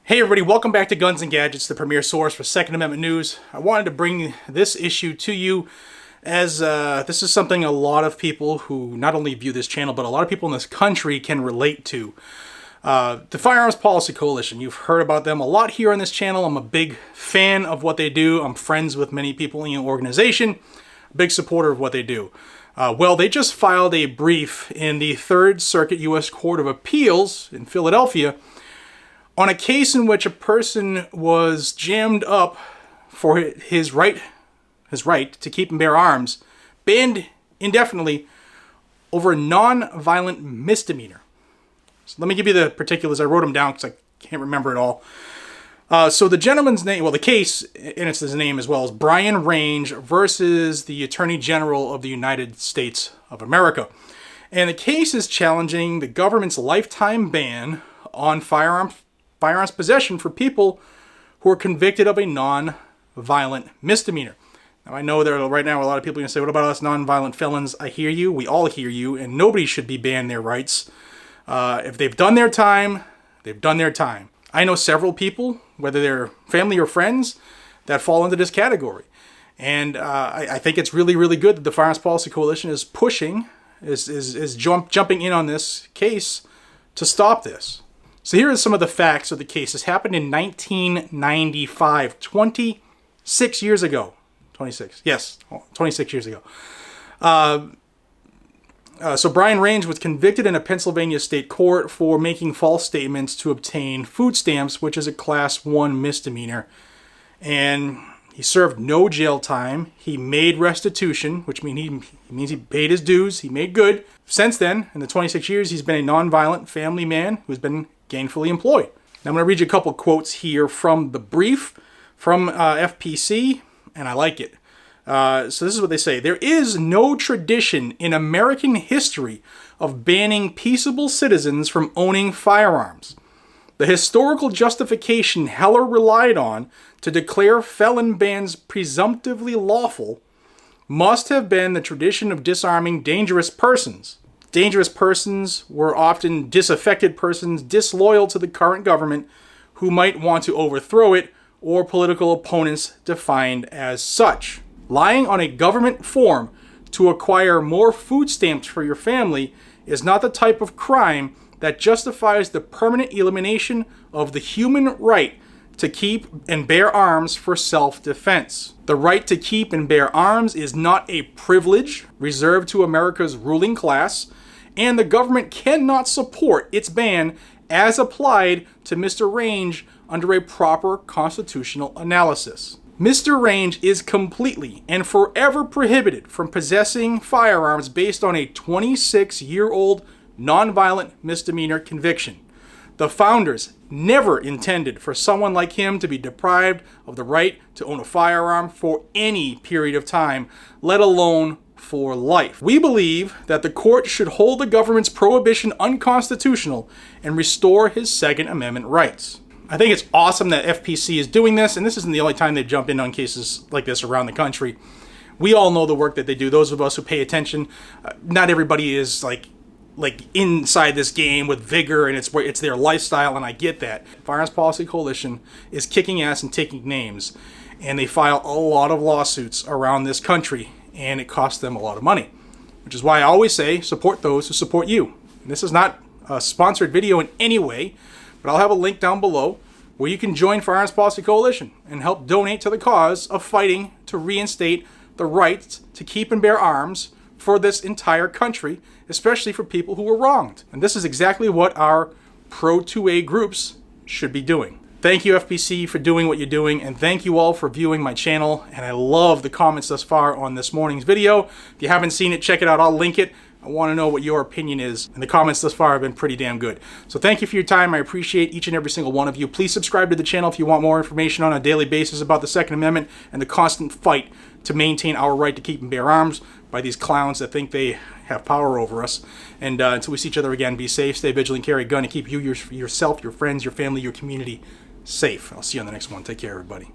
Hey everybody, welcome back to Guns and Gadgets, the premier source for Second Amendment news. I wanted to bring this issue to you as this is something a lot of people who not only view this channel, but a lot of people in this country can relate to. The Firearms Policy Coalition, you've heard about them a lot here on this channel. I'm a big fan of what they do. I'm friends with many people in the organization, a big supporter of what they do. Well, they just filed a brief in the Third Circuit U.S. Court of Appeals in Philadelphia on a case in which a person was jammed up for his right to keep and bear arms, banned indefinitely over a non-violent misdemeanor. So let me give you the particulars. I wrote them down because I can't remember it all. So the gentleman's name, well, the case, and it's his name as well, is Brian Range versus the Attorney General of the United States of America. And the case is challenging the government's lifetime ban on firearms possession for people who are convicted of a non-violent misdemeanor. Now, I know there are right now a lot of people are going to say, what about us non-violent felons? I hear you. We all hear you. And nobody should be banned their rights. If they've done their time, they've done their time. I know several people, whether they're family or friends, that fall into this category. And I think it's really, really good that the Firearms Policy Coalition is pushing, jumping in on this case to stop this. So here are some of the facts of the case. This happened in 1995, 26 years ago. 26, yes, 26 years ago. So Brian Range was convicted in a Pennsylvania state court for making false statements to obtain food stamps, which is a Class 1 misdemeanor. And he served no jail time. He made restitution, which means he paid his dues. He made good. Since then, in the 26 years, he's been a nonviolent family man who's been gainfully employed. Now I'm going to read you a couple quotes here from the brief from FPC, and I like it. So this is what they say. There is no tradition in American history of banning peaceable citizens from owning firearms. The historical justification Heller relied on to declare felon bans presumptively lawful must have been the tradition of disarming dangerous persons. Dangerous persons were often disaffected persons disloyal to the current government who might want to overthrow it, or political opponents defined as such. Lying on a government form to acquire more food stamps for your family is not the type of crime that justifies the permanent elimination of the human right to keep and bear arms for self-defense. The right to keep and bear arms is not a privilege reserved to America's ruling class, and the government cannot support its ban as applied to Mr. Range under a proper constitutional analysis. Mr. Range is completely and forever prohibited from possessing firearms based on a 26-year-old nonviolent misdemeanor conviction. The founders never intended for someone like him to be deprived of the right to own a firearm for any period of time, let alone for life. We believe that the court should hold the government's prohibition unconstitutional and restore his Second Amendment rights. I think it's awesome that FPC is doing this, and this isn't the only time they jump in on cases like this around the country. We all know the work that they do. Those of us who pay attention, not everybody is like inside this game with vigor, and it's their lifestyle, and I get that. Firearms Policy Coalition is kicking ass and taking names, and they file a lot of lawsuits around this country, and it costs them a lot of money, which is why I always say support those who support you. And this is not a sponsored video in any way, but I'll have a link down below where you can join Firearms Policy Coalition and help donate to the cause of fighting to reinstate the right to keep and bear arms for this entire country, especially for people who were wronged. And this is exactly what our pro-2A groups should be doing. Thank you, FPC, for doing what you're doing, and thank you all for viewing my channel. And I love the comments thus far on this morning's video. If you haven't seen it, check it out. I'll link it. I want to know what your opinion is, and the comments thus far have been pretty damn good. So thank you for your time. I appreciate each and every single one of you. Please subscribe to the channel if you want more information on a daily basis about the Second Amendment and the constant fight to maintain our right to keep and bear arms by these clowns that think they have power over us. And until we see each other again, be safe, stay vigilant, carry a gun, and keep you, yourself, your friends, your family, your community safe. I'll see you on the next one. Take care, everybody.